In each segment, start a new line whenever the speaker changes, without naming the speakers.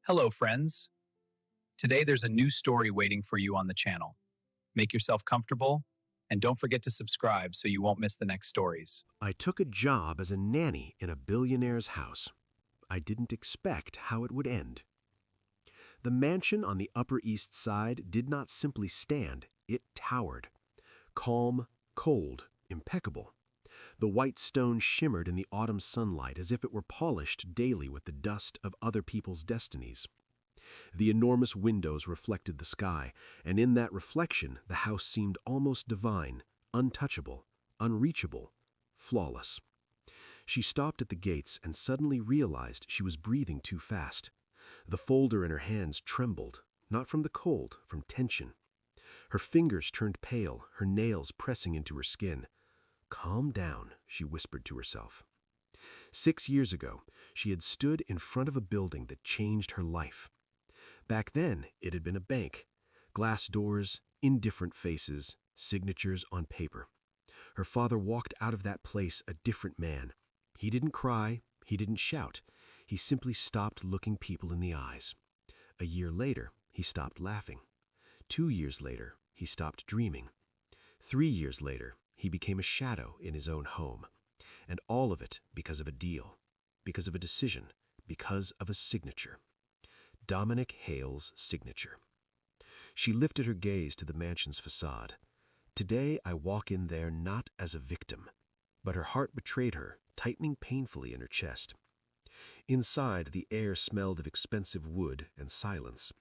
Hello, friends. Today there's a new story waiting for you on the channel. Make yourself comfortable, and don't forget to subscribe so you won't miss the next stories.
I took a job as a nanny in a billionaire's house. I didn't expect how it would end. The mansion on the Upper East Side did not simply stand, it towered. Calm, cold, impeccable. The white stone shimmered in the autumn sunlight as if it were polished daily with the dust of other people's destinies. The enormous windows reflected the sky, and in that reflection the house seemed almost divine, untouchable, unreachable, flawless. She stopped at the gates and suddenly realized she was breathing too fast. The folder in her hands trembled, not from the cold, from tension. Her fingers turned pale, her nails pressing into her skin. "Calm down," she whispered to herself. 6 years ago, she had stood in front of a building that changed her life. Back then, it had been a bank. Glass doors, indifferent faces, signatures on paper. Her father walked out of that place a different man. He didn't cry, he didn't shout. He simply stopped looking people in the eyes. A year later, he stopped laughing. 2 years later, he stopped dreaming. 3 years later, he became a shadow in his own home. And all of it because of a deal, because of a decision, because of a signature. Dominic Hales' signature. She lifted her gaze to the mansion's facade. Today I walk in there not as a victim, but her heart betrayed her, tightening painfully in her chest. Inside, the air smelled of expensive wood and silence.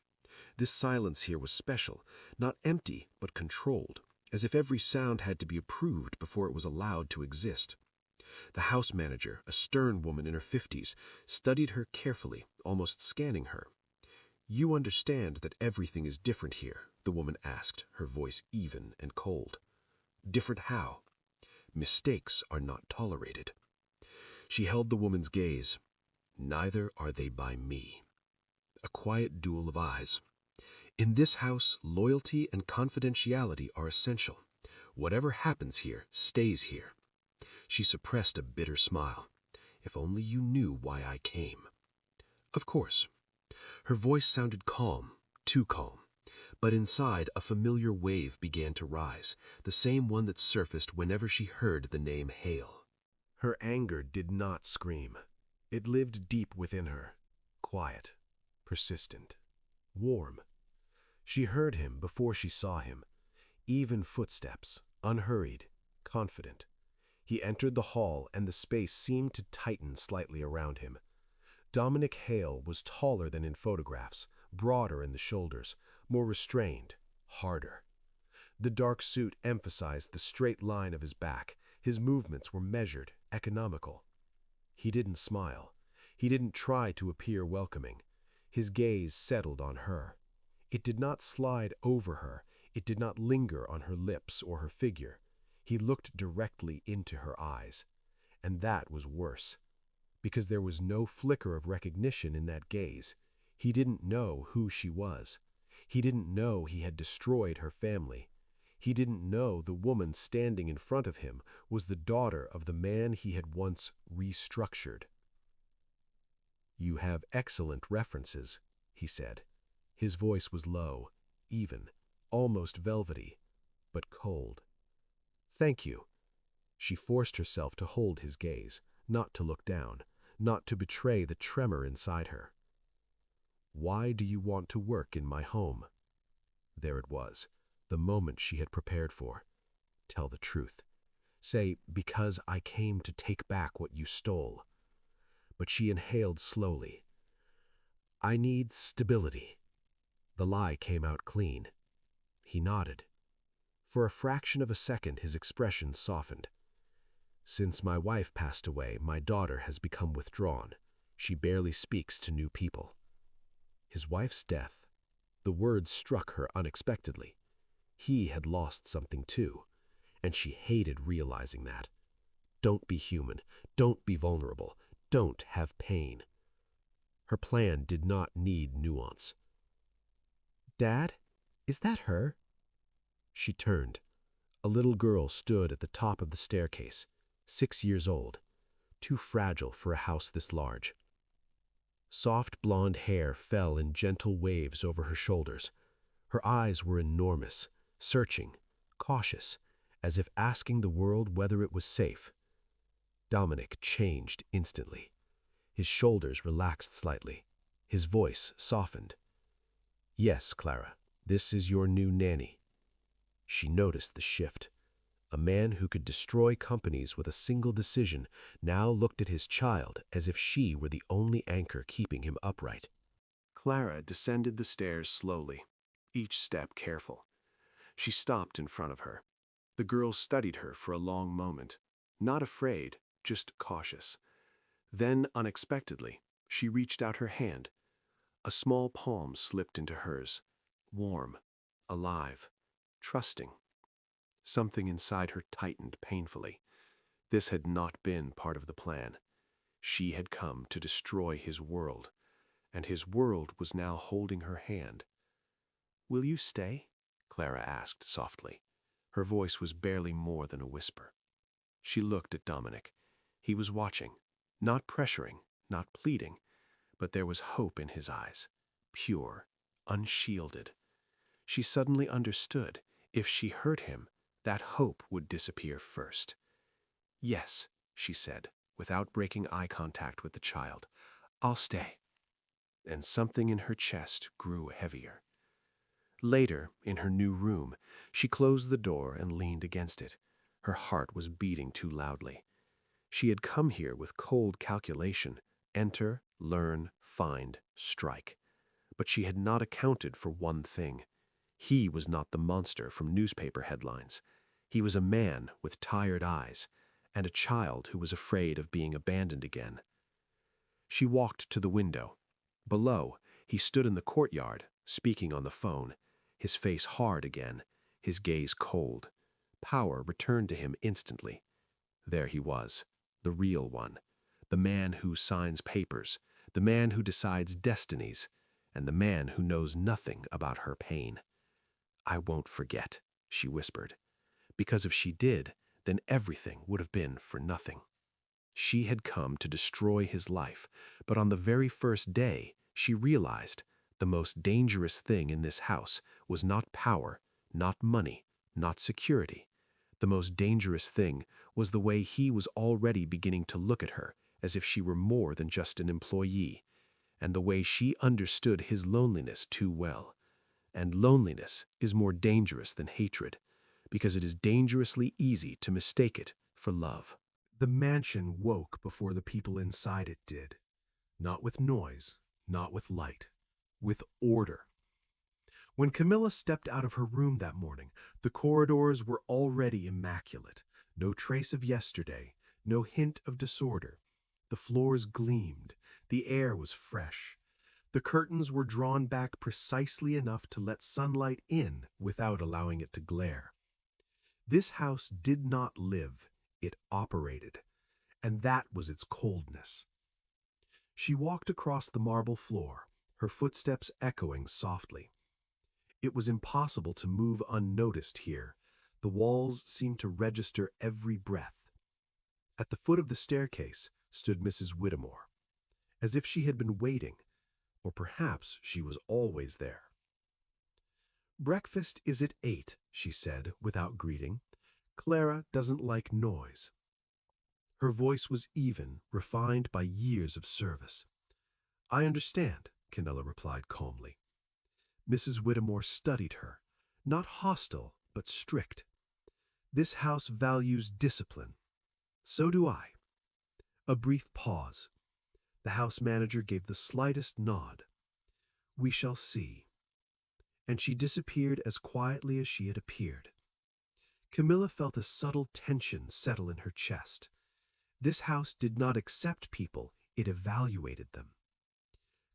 This silence here was special, not empty, but controlled, as if every sound had to be approved before it was allowed to exist. The house manager, a stern woman in her 50s, studied her carefully, almost scanning her. "You understand that everything is different here?" the woman asked, her voice even and cold. "Different how?" "Mistakes are not tolerated." She held the woman's gaze. "Neither are they by me." A quiet duel of eyes. "In this house, loyalty and confidentiality are essential. Whatever happens here stays here." She suppressed a bitter smile. "If only you knew why I came." "Of course." Her voice sounded calm, too calm. But inside, a familiar wave began to rise, the same one that surfaced whenever she heard the name Hale. Her anger did not scream. It lived deep within her, quiet, persistent, warm. She heard him before she saw him. Even footsteps, unhurried, confident. He entered the hall, and the space seemed to tighten slightly around him. Dominic Hale was taller than in photographs, broader in the shoulders, more restrained, harder. The dark suit emphasized the straight line of his back. His movements were measured, economical. He didn't smile. He didn't try to appear welcoming. His gaze settled on her. It did not slide over her. It did not linger on her lips or her figure. He looked directly into her eyes. And that was worse. Because there was no flicker of recognition in that gaze. He didn't know who she was. He didn't know he had destroyed her family. He didn't know the woman standing in front of him was the daughter of the man he had once restructured. "You have excellent references," he said. His voice was low, even, almost velvety, but cold. "Thank you." She forced herself to hold his gaze, not to look down, not to betray the tremor inside her. "Why do you want to work in my home?" There it was, the moment she had prepared for. Tell the truth. Say, "Because I came to take back what you stole." But she inhaled slowly. "I need stability." The lie came out clean. He nodded. For a fraction of a second, his expression softened. "Since my wife passed away, my daughter has become withdrawn. She barely speaks to new people." His wife's death. The words struck her unexpectedly. He had lost something too, and she hated realizing that. Don't be human. Don't be vulnerable. Don't have pain. Her plan did not need nuance. "Dad, is that her?" She turned. A little girl stood at the top of the staircase, 6 years old, too fragile for a house this large. Soft blonde hair fell in gentle waves over her shoulders. Her eyes were enormous, searching, cautious, as if asking the world whether it was safe. Dominic changed instantly. His shoulders relaxed slightly. His voice softened. "Yes, Clara, this is your new nanny." She noticed the shift. A man who could destroy companies with a single decision now looked at his child as if she were the only anchor keeping him upright. Clara descended the stairs slowly, each step careful. She stopped in front of her. The girl studied her for a long moment, not afraid, just cautious. Then, unexpectedly, she reached out her hand. A small palm slipped into hers, warm, alive, trusting. Something inside her tightened painfully. This had not been part of the plan. She had come to destroy his world, and his world was now holding her hand. "Will you stay?" Clara asked softly. Her voice was barely more than a whisper. She looked at Dominic. He was watching, not pressuring, not pleading, but there was hope in his eyes, pure, unshielded. She suddenly understood. If she hurt him, that hope would disappear first. "Yes," she said, without breaking eye contact with the child. "I'll stay." And something in her chest grew heavier. Later, in her new room, she closed the door and leaned against it. Her heart was beating too loudly. She had come here with cold calculation: enter, learn, find, strike. But she had not accounted for one thing. He was not the monster from newspaper headlines. He was a man with tired eyes, and a child who was afraid of being abandoned again. She walked to the window. Below, he stood in the courtyard, speaking on the phone, his face hard again, his gaze cold. Power returned to him instantly. There he was, the real one, the man who signs papers, the man who decides destinies, and the man who knows nothing about her pain. "I won't forget," she whispered, because if she did, then everything would have been for nothing. She had come to destroy his life, but on the very first day, she realized the most dangerous thing in this house was not power, not money, not security. The most dangerous thing was the way he was already beginning to look at her as if she were more than just an employee, and the way she understood his loneliness too well. And loneliness is more dangerous than hatred, because it is dangerously easy to mistake it for love. The mansion woke before the people inside it did. Not with noise, not with light, with order. When Camilla stepped out of her room that morning, the corridors were already immaculate. No trace of yesterday, no hint of disorder. The floors gleamed, the air was fresh. The curtains were drawn back precisely enough to let sunlight in without allowing it to glare. This house did not live, it operated, and that was its coldness. She walked across the marble floor, her footsteps echoing softly. It was impossible to move unnoticed here. The walls seemed to register every breath. At the foot of the staircase stood Mrs. Whittemore, as if she had been waiting, or perhaps she was always there. "Breakfast is at 8, she said, without greeting. "Clara doesn't like noise." Her voice was even, refined by years of service. "I understand," Camilla replied calmly. Mrs. Whittemore studied her, not hostile, but strict. "This house values discipline. So do I." A brief pause. The house manager gave the slightest nod. "We shall see." And she disappeared as quietly as she had appeared. Camilla felt a subtle tension settle in her chest. This house did not accept people, it evaluated them.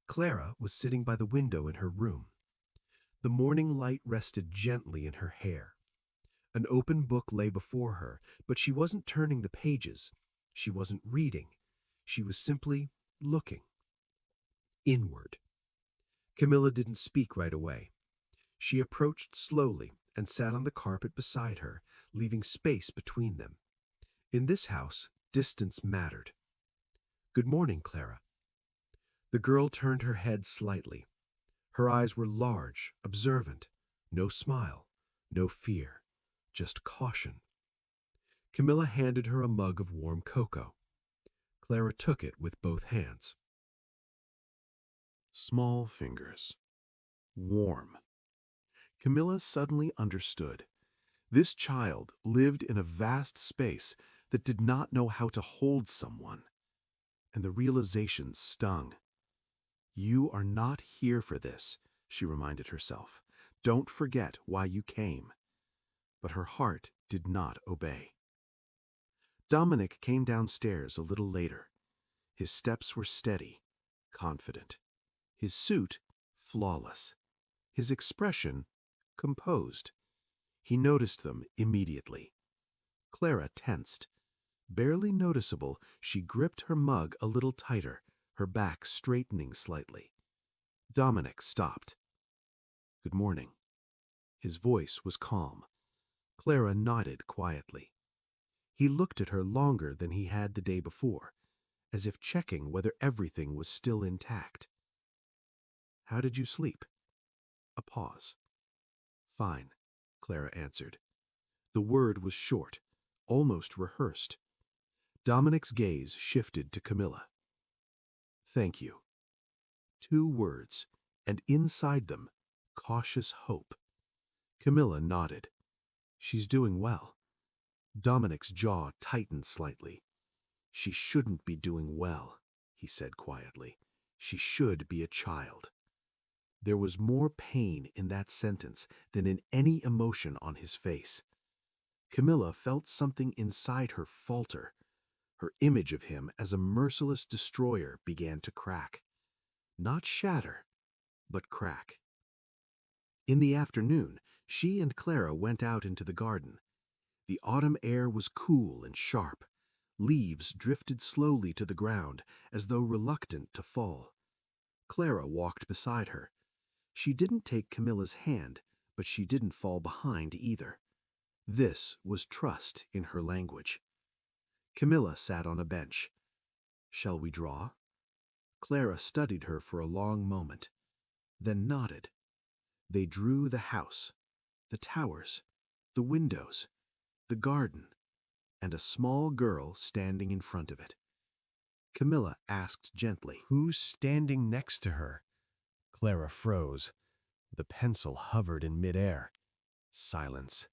Clara was sitting by the window in her room. The morning light rested gently in her hair. An open book lay before her, but she wasn't turning the pages. She wasn't reading. She was simply looking. Inward. Camilla didn't speak right away. She approached slowly and sat on the carpet beside her, leaving space between them. In this house, distance mattered. "Good morning, Clara." The girl turned her head slightly. Her eyes were large, observant. No smile, no fear, just caution. Camilla handed her a mug of warm cocoa. Clara took it with both hands. Small fingers. Warm. Camilla suddenly understood. This child lived in a vast space that did not know how to hold someone. And the realization stung. You are not here for this, she reminded herself. Don't forget why you came. But her heart did not obey. Dominic came downstairs a little later. His steps were steady, confident. His suit, flawless. His expression, composed. He noticed them immediately. Clara tensed. Barely noticeable, she gripped her mug a little tighter, her back straightening slightly. Dominic stopped. Good morning. His voice was calm. Clara nodded quietly. He looked at her longer than he had the day before, as if checking whether everything was still intact. How did you sleep? A pause. Fine, Clara answered. The word was short, almost rehearsed. Dominic's gaze shifted to Camilla. Thank you. 2 words, and inside them, cautious hope. Camilla nodded. She's doing well. Dominic's jaw tightened slightly. She shouldn't be doing well, he said quietly. She should be a child. There was more pain in that sentence than in any emotion on his face. Camilla felt something inside her falter. Her image of him as a merciless destroyer began to crack. Not shatter, but crack. In the afternoon, she and Clara went out into the garden. The autumn air was cool and sharp. Leaves drifted slowly to the ground, as though reluctant to fall. Clara walked beside her. She didn't take Camilla's hand, but she didn't fall behind either. This was trust in her language. Camilla sat on a bench. Shall we draw? Clara studied her for a long moment, then nodded. They drew the house, the towers, the windows, the garden, and a small girl standing in front of it. Camilla asked gently, "Who's standing next to her?" Clara froze. The pencil hovered in midair. Silence.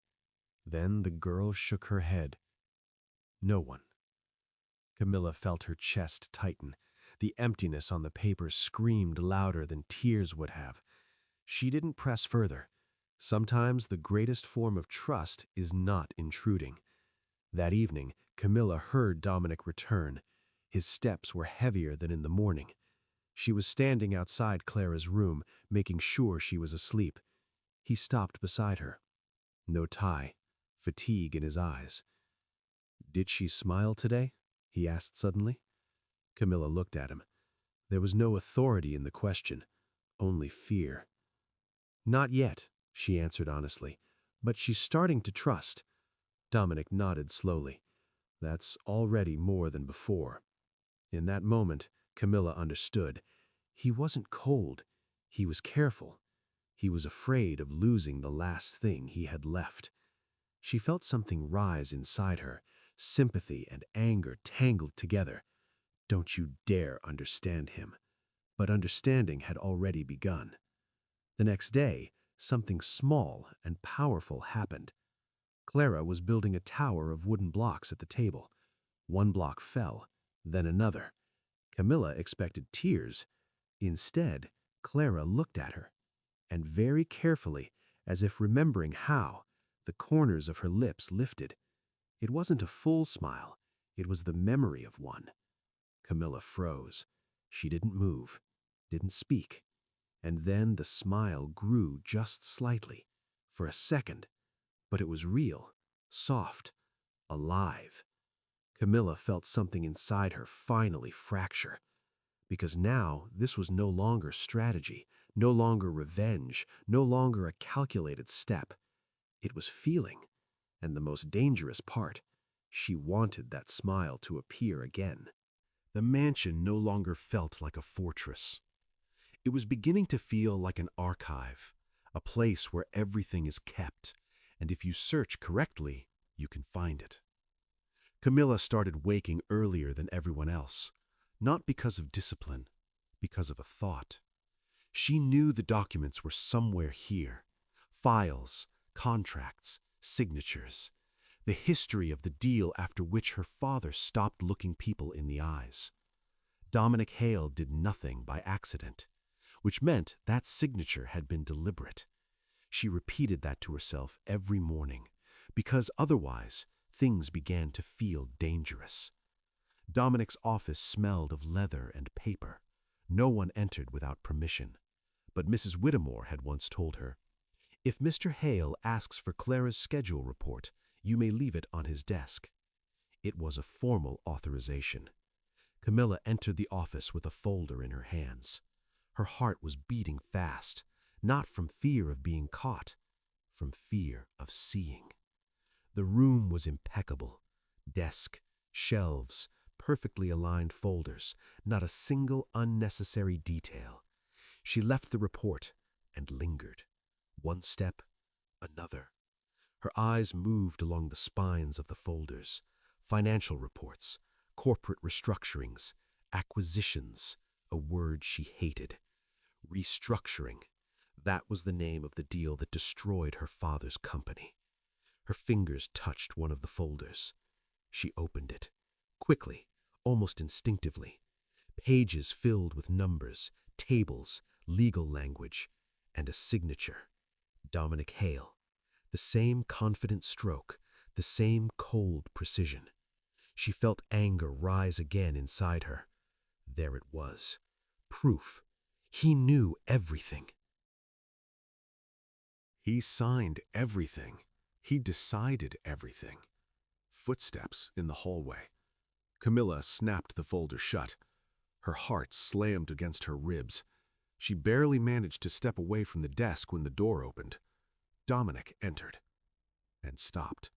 Then the girl shook her head. No one. Camilla felt her chest tighten. The emptiness on the paper screamed louder than tears would have. She didn't press further. Sometimes the greatest form of trust is not intruding. That evening, Camilla heard Dominic return. His steps were heavier than in the morning. She was standing outside Clara's room, making sure she was asleep. He stopped beside her. No tie, fatigue in his eyes. Did she smile today? He asked suddenly. Camilla looked at him. There was no authority in the question, only fear. Not yet, she answered honestly, but she's starting to trust. Dominic nodded slowly. That's already more than before. In that moment, Camilla understood. He wasn't cold. He was careful. He was afraid of losing the last thing he had left. She felt something rise inside her, sympathy and anger tangled together. Don't you dare understand him. But understanding had already begun. The next day, something small and powerful happened. Clara was building a tower of wooden blocks at the table. One block fell, then another. Camilla expected tears. Instead, Clara looked at her, and very carefully, as if remembering how, the corners of her lips lifted. It wasn't a full smile. It was the memory of one. Camilla froze. She didn't move, didn't speak. And then the smile grew just slightly, for a second. But it was real, soft, alive. Camilla felt something inside her finally fracture. Because now this was no longer strategy, no longer revenge, no longer a calculated step. It was feeling. And the most dangerous part, she wanted that smile to appear again. The mansion no longer felt like a fortress. It was beginning to feel like an archive, a place where everything is kept, and if you search correctly, you can find it. Camilla started waking earlier than everyone else, not because of discipline, because of a thought. She knew the documents were somewhere here. Files, contracts, signatures, the history of the deal after which her father stopped looking people in the eyes. Dominic Hales did nothing by accident, which meant that signature had been deliberate. She repeated that to herself every morning, because otherwise things began to feel dangerous. Dominic's office smelled of leather and paper. No one entered without permission. But Mrs. Whittemore had once told her, "If Mr. Hale asks for Clara's schedule report, you may leave it on his desk." It was a formal authorization. Camilla entered the office with a folder in her hands. Her heart was beating fast, not from fear of being caught, from fear of seeing. The room was impeccable. Desk, shelves, perfectly aligned folders, not a single unnecessary detail. She left the report and lingered. One step, another. Her eyes moved along the spines of the folders. Financial reports, corporate restructurings, acquisitions, a word she hated. Restructuring. That was the name of the deal that destroyed her father's company. Her fingers touched one of the folders. She opened it, quickly, almost instinctively. Pages filled with numbers, tables, legal language, and a signature. Dominic Hale. The same confident stroke, the same cold precision. She felt anger rise again inside her. There it was. Proof. He knew everything. He signed everything. He decided everything. Footsteps in the hallway. Camilla snapped the folder shut. Her heart slammed against her ribs. She barely managed to step away from the desk when the door opened. Dominic entered and stopped.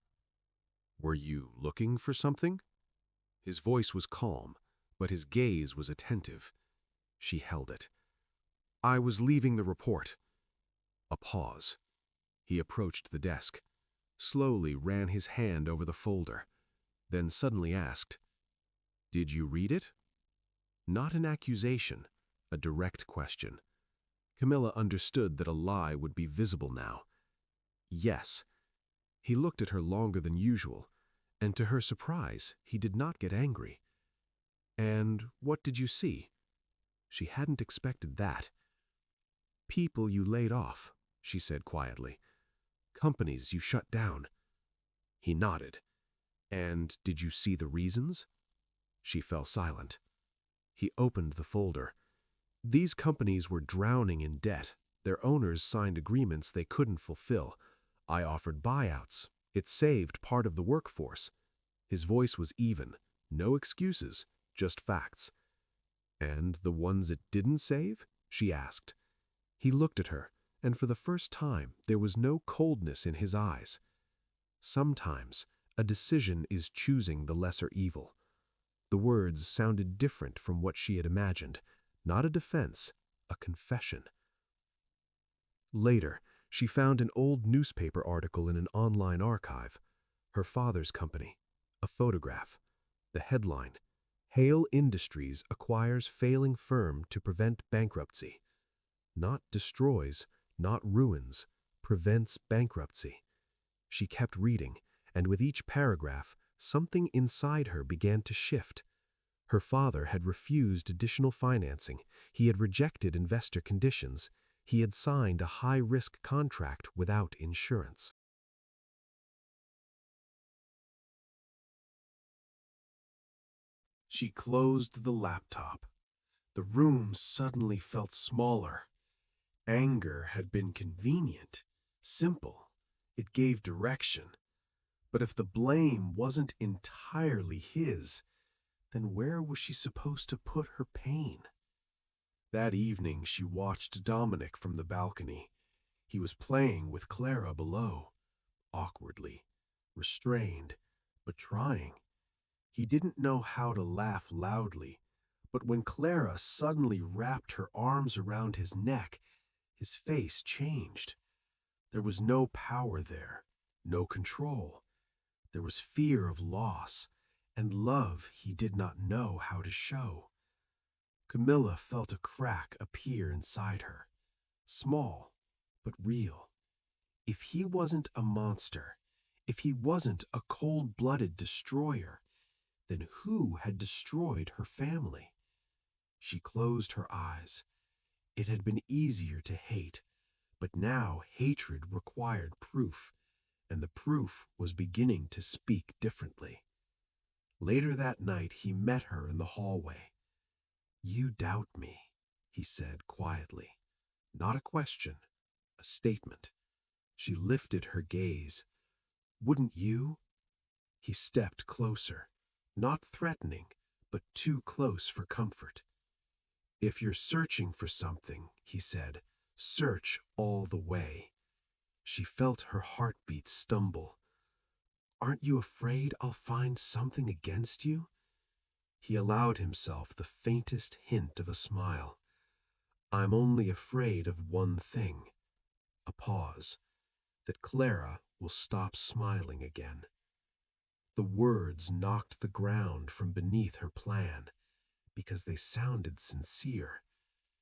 "Were you looking for something?" His voice was calm, but his gaze was attentive. She held it. "I was leaving the report." A pause. He approached the desk, slowly ran his hand over the folder, then suddenly asked, "Did you read it?" Not an accusation, a direct question. Camilla understood that a lie would be visible now. Yes. He looked at her longer than usual, and to her surprise, he did not get angry. "And what did you see?" She hadn't expected that. "People you laid off," she said quietly. "Companies you shut down." He nodded. "And did you see the reasons?" She fell silent. He opened the folder. These companies were drowning in debt. Their owners signed agreements they couldn't fulfill. I offered buyouts. It saved part of the workforce. His voice was even. No excuses, just facts. "And the ones it didn't save?" she asked. He looked at her, and for the first time there was no coldness in his eyes. Sometimes a decision is choosing the lesser evil. The words sounded different from what she had imagined. Not a defense, a confession. Later, she found an old newspaper article in an online archive. Her father's company. A photograph. The headline, "Hale Industries acquires failing firm to prevent bankruptcy." Not destroys, not ruins, prevents bankruptcy. She kept reading, and with each paragraph, something inside her began to shift. Her father had refused additional financing. He had rejected investor conditions. He had signed a high-risk contract without insurance. She closed the laptop. The room suddenly felt smaller. Anger had been convenient, simple. It gave direction. But if the blame wasn't entirely his, then where was she supposed to put her pain? That evening she watched Dominic from the balcony. He was playing with Clara below, awkwardly, restrained, but trying. He didn't know how to laugh loudly, But when Clara suddenly wrapped her arms around his neck, his face changed. There was no power there, no control. There was fear of loss, and love he did not know how to show. Camilla felt a crack appear inside her, small but real. If he wasn't a monster, if he wasn't a cold-blooded destroyer, then who had destroyed her family? She closed her eyes. It had been easier to hate, but now hatred required proof, and the proof was beginning to speak differently. Later that night he met her in the hallway. "You doubt me," he said quietly. Not a question, a statement. She lifted her gaze. "Wouldn't you?" He stepped closer, not threatening, but too close for comfort. "If you're searching for something," he said, "search all the way." She felt her heartbeat stumble. "Aren't you afraid I'll find something against you?" He allowed himself the faintest hint of a smile. "I'm only afraid of one thing." A pause. That Clara will stop smiling again. The words knocked the ground from beneath her plan, because they sounded sincere.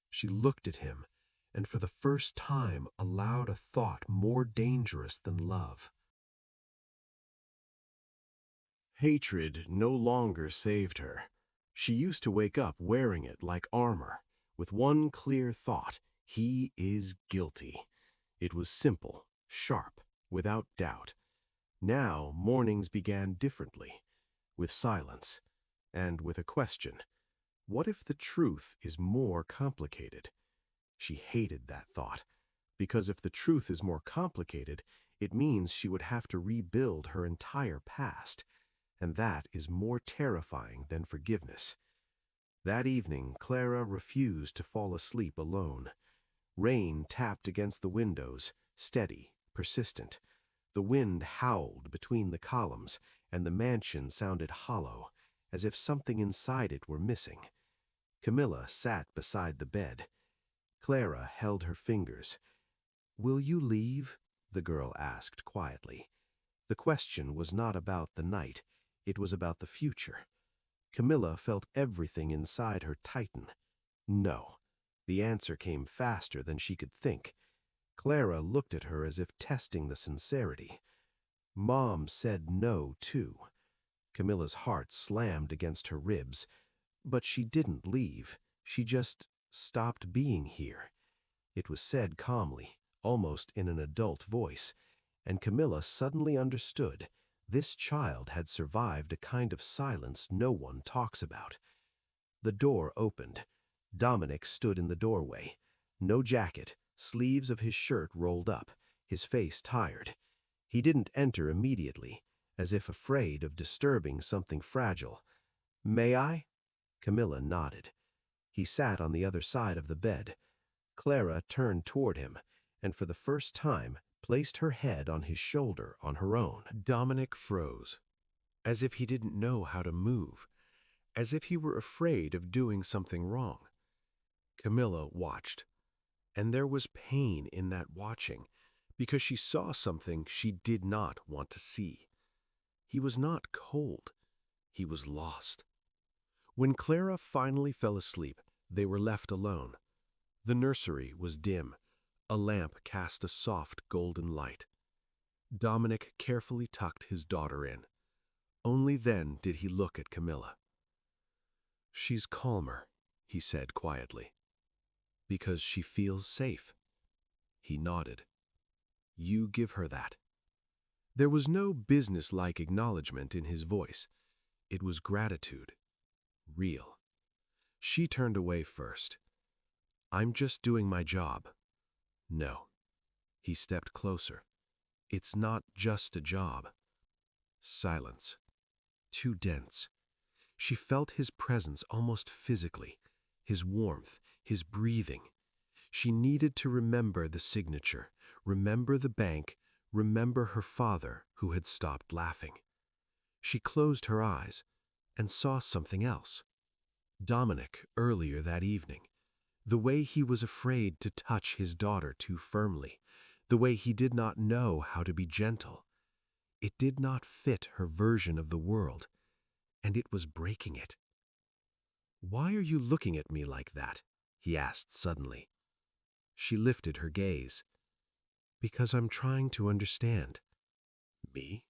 She looked at him, and for the first time allowed a thought more dangerous than love. Hatred no longer saved her. She used to wake up wearing it like armor, with one clear thought: he is guilty. It was simple, sharp, without doubt. Now mornings began differently, with silence, and with a question. What if the truth is more complicated? She hated that thought, because if the truth is more complicated, it means she would have to rebuild her entire past, and that is more terrifying than forgiveness. That evening, Clara refused to fall asleep alone. Rain tapped against the windows, steady, persistent. The wind howled between the columns, and the mansion sounded hollow, as if something inside it were missing. Camilla sat beside the bed. Clara held her fingers. "Will you leave?" the girl asked quietly. The question was not about the night. It was about the future. Camilla felt everything inside her tighten. No. The answer came faster than she could think. Clara looked at her as if testing the sincerity. Mom said no, too. Camilla's heart slammed against her ribs. But she didn't leave. She just stopped being here. It was said calmly, almost in an adult voice, and Camilla suddenly understood. This child had survived a kind of silence no one talks about. The door opened. Dominic stood in the doorway. No jacket, sleeves of his shirt rolled up, his face tired. He didn't enter immediately, as if afraid of disturbing something fragile. "May I?" Camilla nodded. He sat on the other side of the bed. Clara turned toward him, and for the first time placed her head on his shoulder on her own. Dominic froze, as if he didn't know how to move, as if he were afraid of doing something wrong. Camilla watched, and there was pain in that watching, because she saw something she did not want to see. He was not cold. He was lost. When Clara finally fell asleep, they were left alone. The nursery was dim. A lamp cast a soft golden light. Dominic carefully tucked his daughter in. Only then did he look at Camilla. "She's calmer," he said quietly. "Because she feels safe." He nodded. "You give her that." There was no business-like acknowledgement in his voice. It was gratitude. Real. She turned away first. "I'm just doing my job." "No." He stepped closer. "It's not just a job." Silence. Too dense. She felt his presence almost physically, his warmth, his breathing. She needed to remember the signature, remember the bank, remember her father who had stopped laughing. She closed her eyes and saw something else. Dominic earlier that evening. The way he was afraid to touch his daughter too firmly. The way he did not know how to be gentle. It did not fit her version of the world, and it was breaking it. "Why are you looking at me like that?" he asked suddenly. She lifted her gaze. "Because I'm trying to understand." "Me?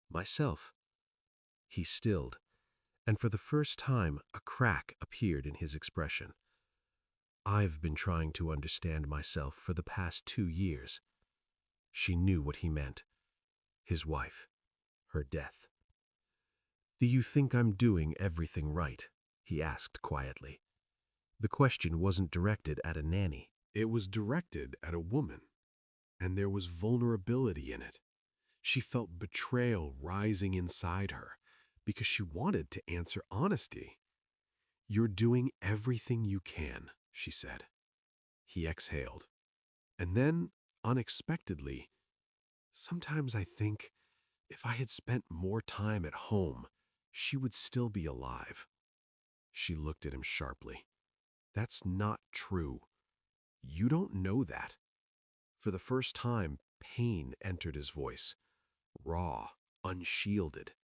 Myself?" He stilled, and for the first time a crack appeared in his expression. "I've been trying to understand myself for the past 2 years." She knew what he meant. His wife. Her death. "Do you think I'm doing everything right?" he asked quietly. The question wasn't directed at a nanny. It was directed at a woman, and there was vulnerability in it. She felt betrayal rising inside her because she wanted to answer honestly. "You're doing everything you can," she said. He exhaled. And then, unexpectedly, "Sometimes I think if I had spent more time at home, she would still be alive." She looked at him sharply. "That's not true. You don't know that." For the first time, pain entered his voice. Raw, unshielded.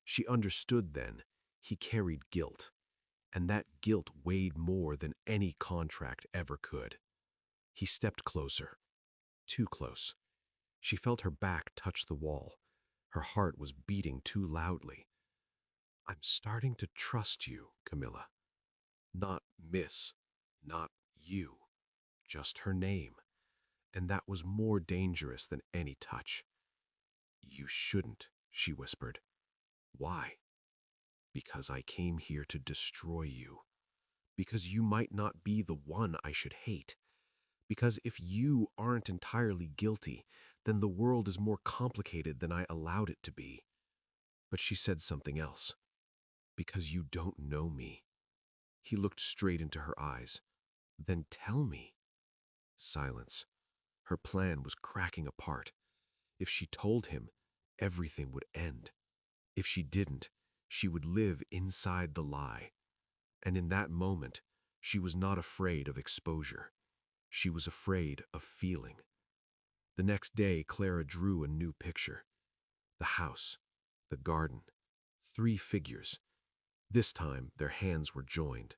She understood then. He carried guilt, and that guilt weighed more than any contract ever could. He stepped closer. Too close. She felt her back touch the wall. Her heart was beating too loudly. "I'm starting to trust you, Camilla. Not Miss, not you, just her name. And that was more dangerous than any touch." "You shouldn't," she whispered. "Why?" "Because I came here to destroy you. Because you might not be the one I should hate. Because if you aren't entirely guilty, then the world is more complicated than I allowed it to be." But she said something else. "Because you don't know me." He looked straight into her eyes. "Then tell me." Silence. Her plan was cracking apart. If she told him, everything would end. If she didn't, she would live inside the lie. And in that moment, she was not afraid of exposure. She was afraid of feeling. The next day, Clara drew a new picture. The house, the garden, 3 figures. This time, their hands were joined.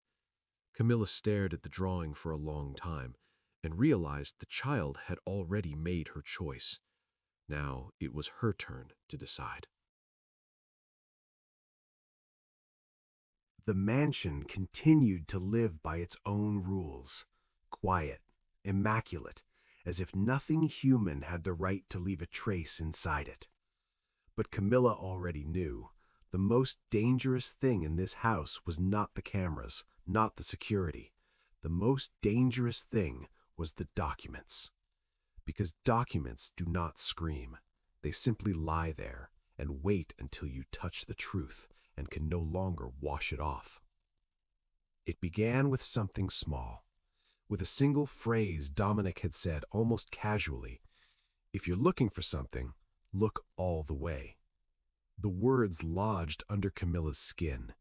Camilla stared at the drawing for a long time and realized the child had already made her choice. Now it was her turn to decide. The mansion continued to live by its own rules, quiet, immaculate, as if nothing human had the right to leave a trace inside it. But Camilla already knew the most dangerous thing in this house was not the cameras, not the security. The most dangerous thing was the documents. Because documents do not scream. They simply lie there and wait until you touch the truth and can no longer wash it off. It began with something small, with a single phrase Dominic had said almost casually, "If you're looking for something, look all the way." The words lodged under Camilla's skin.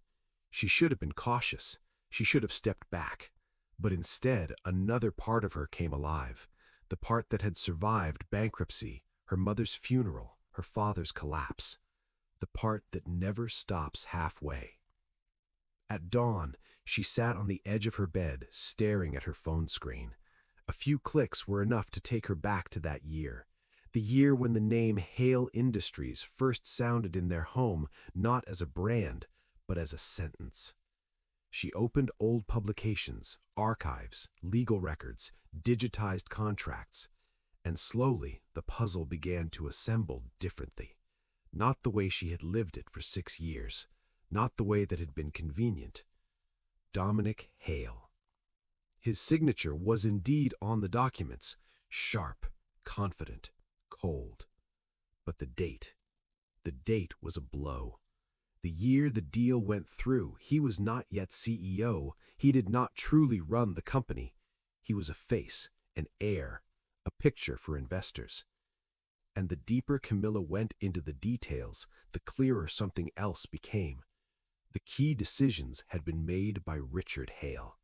She should have been cautious. She should have stepped back. But instead, another part of her came alive, the part that had survived bankruptcy, her mother's funeral, her father's collapse, the part that never stops halfway. At dawn, she sat on the edge of her bed, staring at her phone screen. A few clicks were enough to take her back to that year. The year when the name Hale Industries first sounded in their home, not as a brand, but as a sentence. She opened old publications, archives, legal records, digitized contracts, and slowly the puzzle began to assemble differently. Not the way she had lived it for 6 years, not the way that had been convenient. Dominic Hale. His signature was indeed on the documents, sharp, confident, cold. But the date was a blow. The year the deal went through, he was not yet CEO. He did not truly run the company. He was a face, an heir, a picture for investors. And the deeper Camilla went into the details, the clearer something else became. The key decisions had been made by Richard Hale,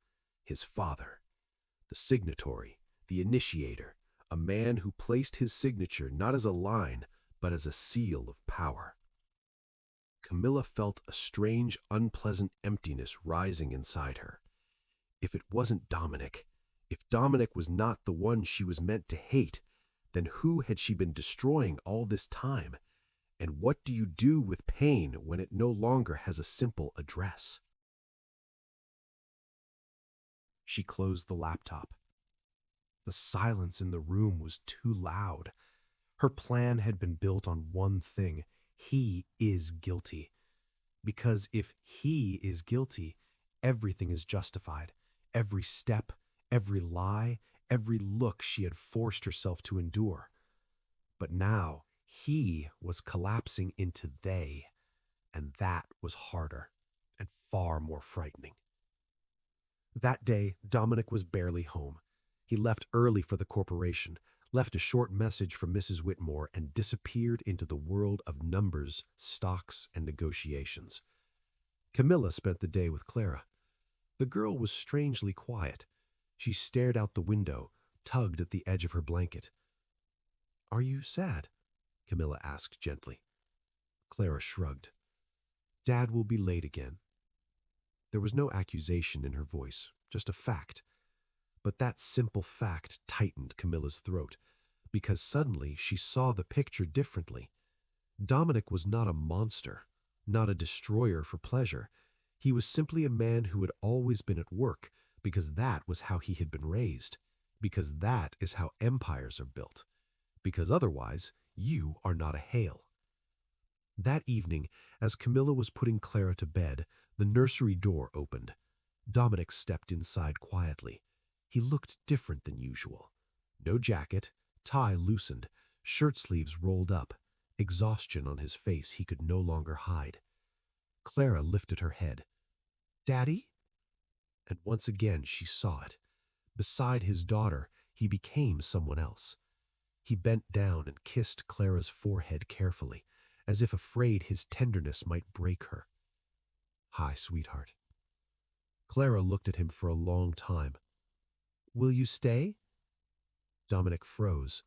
his father, the signatory, the initiator, a man who placed his signature not as a line, but as a seal of power. Camilla felt a strange, unpleasant emptiness rising inside her. If it wasn't Dominic, if Dominic was not the one she was meant to hate, then who had she been destroying all this time? And what do you do with pain when it no longer has a simple address? She closed the laptop. The silence in the room was too loud. Her plan had been built on one thing. He is guilty. Because if he is guilty, everything is justified. Every step, every lie, every look she had forced herself to endure. But now he was collapsing into they, and that was harder and far more frightening. That day, Dominic was barely home. He left early for the corporation, left a short message from Mrs. Whitmore, and disappeared into the world of numbers, stocks, and negotiations. Camilla spent the day with Clara. The girl was strangely quiet. She stared out the window, tugged at the edge of her blanket. "Are you sad?" Camilla asked gently. Clara shrugged. "Dad will be late again." There was no accusation in her voice, just a fact. But that simple fact tightened Camilla's throat, because suddenly she saw the picture differently. Dominic was not a monster, not a destroyer for pleasure. He was simply a man who had always been at work, because that was how he had been raised, because that is how empires are built, because otherwise you are not a Hale. That evening, as Camilla was putting Clara to bed, the nursery door opened. Dominic stepped inside quietly. He looked different than usual. No jacket, tie loosened, shirt sleeves rolled up, exhaustion on his face he could no longer hide. Clara lifted her head. "Daddy?" And once again she saw it. Beside his daughter, he became someone else. He bent down and kissed Clara's forehead carefully, as if afraid his tenderness might break her. "Hi, sweetheart." Clara looked at him for a long time. "Will you stay?" Dominic froze.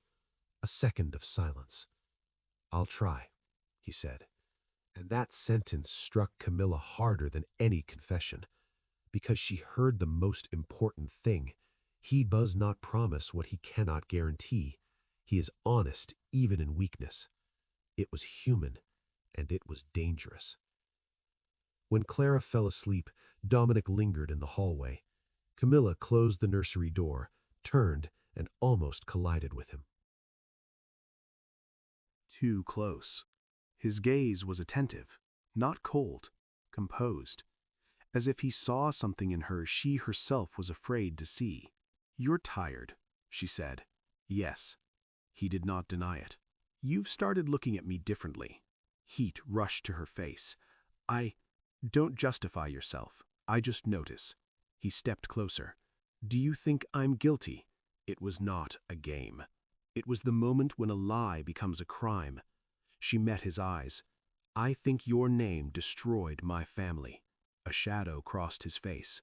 A second of silence. "I'll try," he said. And that sentence struck Camilla harder than any confession, because she heard the most important thing. He does not promise what he cannot guarantee. He is honest even in weakness. It was human, and it was dangerous. When Clara fell asleep, Dominic lingered in the hallway. Camilla closed the nursery door, turned, and almost collided with him. Too close. His gaze was attentive, not cold, composed, as if he saw something in her she herself was afraid to see. "You're tired," she said. "Yes." He did not deny it. "You've started looking at me differently." Heat rushed to her face. Don't justify yourself. I just notice." He stepped closer. "Do you think I'm guilty?" It was not a game. It was the moment when a lie becomes a crime. She met his eyes. "I think your name destroyed my family." A shadow crossed his face.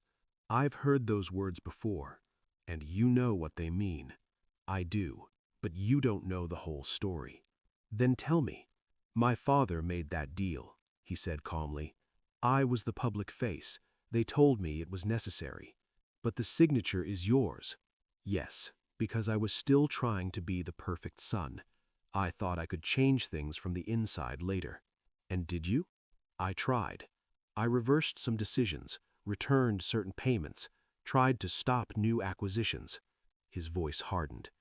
"I've heard those words before, and you know what they mean." "I do, but you don't know the whole story." "Then tell me." "My father made that deal," he said calmly. "I was the public face. They told me it was necessary. But the signature is yours." "Yes, because I was still trying to be the perfect son. I thought I could change things from the inside later." "And did you?" "I tried. I reversed some decisions, returned certain payments, tried to stop new acquisitions." His voice hardened.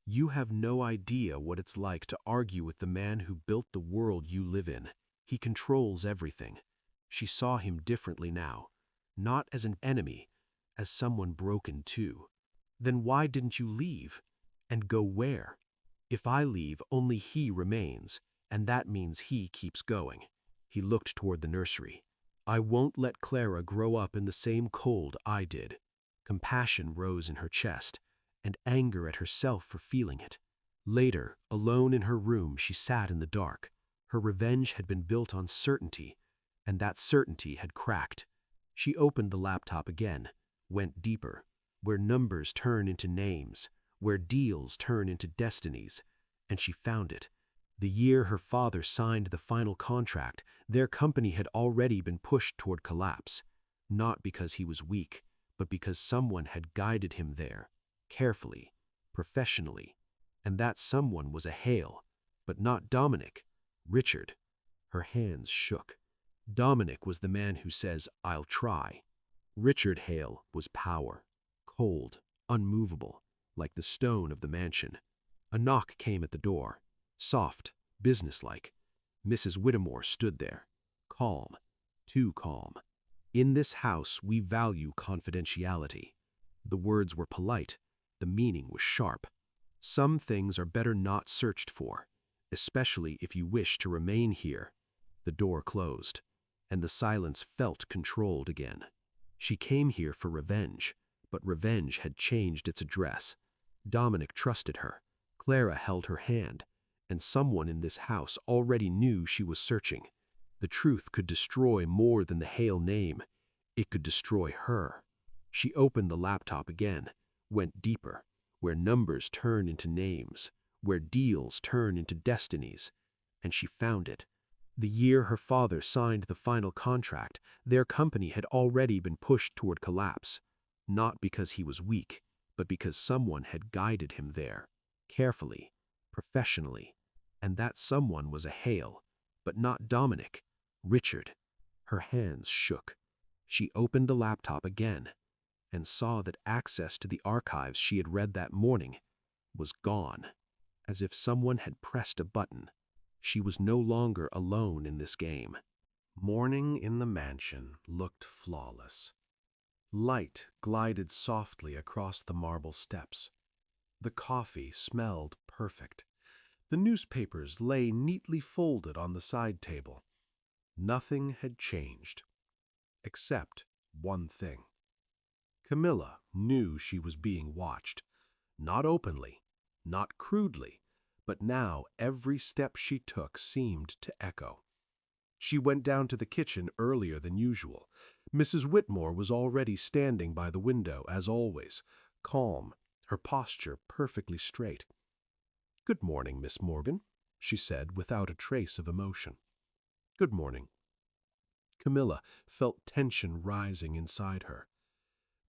"You have no idea what it's like to argue with the man who built the world you live in. He controls everything." She saw him differently now, not as an enemy, as someone broken too. "Then why didn't you leave? And go where?" "If I leave, only he remains, and that means he keeps going." He looked toward the nursery. "I won't let Clara grow up in the same cold I did." Compassion rose in her chest, and anger at herself for feeling it. Later, alone in her room, she sat in the dark. Her revenge had been built on certainty, and that certainty had cracked. She opened the laptop again, went deeper, where numbers turn into names, where deals turn into destinies, and she found it. The year her father signed the final contract, their company had already been pushed toward collapse, not because he was weak, but because someone had guided him there, carefully, professionally, and that someone was a Hale, but not Dominic, Richard. Her hands shook. Dominic was the man who says, "I'll try." Richard Hale was power, cold, unmovable, like the stone of the mansion. A knock came at the door, soft, businesslike. Mrs. Whittemore stood there, calm, too calm. "In this house, we value confidentiality." The words were polite, the meaning was sharp. "Some things are better not searched for, especially if you wish to remain here." The door closed, and the silence felt controlled again. She came here for revenge, but revenge had changed its address. Dominic trusted her. Clara held her hand, and someone in this house already knew she was searching. The truth could destroy more than the Hale name. It could destroy her. She opened the laptop again, went deeper, where numbers turn into names, where deals turn into destinies, and she found it. The year her father signed the final contract, their company had already been pushed toward collapse, not because he was weak, but because someone had guided him there, carefully, professionally, and that someone was a Hale, but not Dominic, Richard. Her hands shook. She opened the laptop again and saw that access to the archives she had read that morning was gone, as if someone had pressed a button. She was no longer alone in this game. Morning in the mansion looked flawless. Light glided softly across the marble steps. The coffee smelled perfect. The newspapers lay neatly folded on the side table. Nothing had changed, except one thing. Camilla knew she was being watched, not openly, not crudely, but now every step she took seemed to echo. She went down to the kitchen earlier than usual. Mrs. Whitmore was already standing by the window, as always, calm, her posture perfectly straight. "Good morning, Miss Morgan," she said without a trace of emotion. "Good morning." Camilla felt tension rising inside her.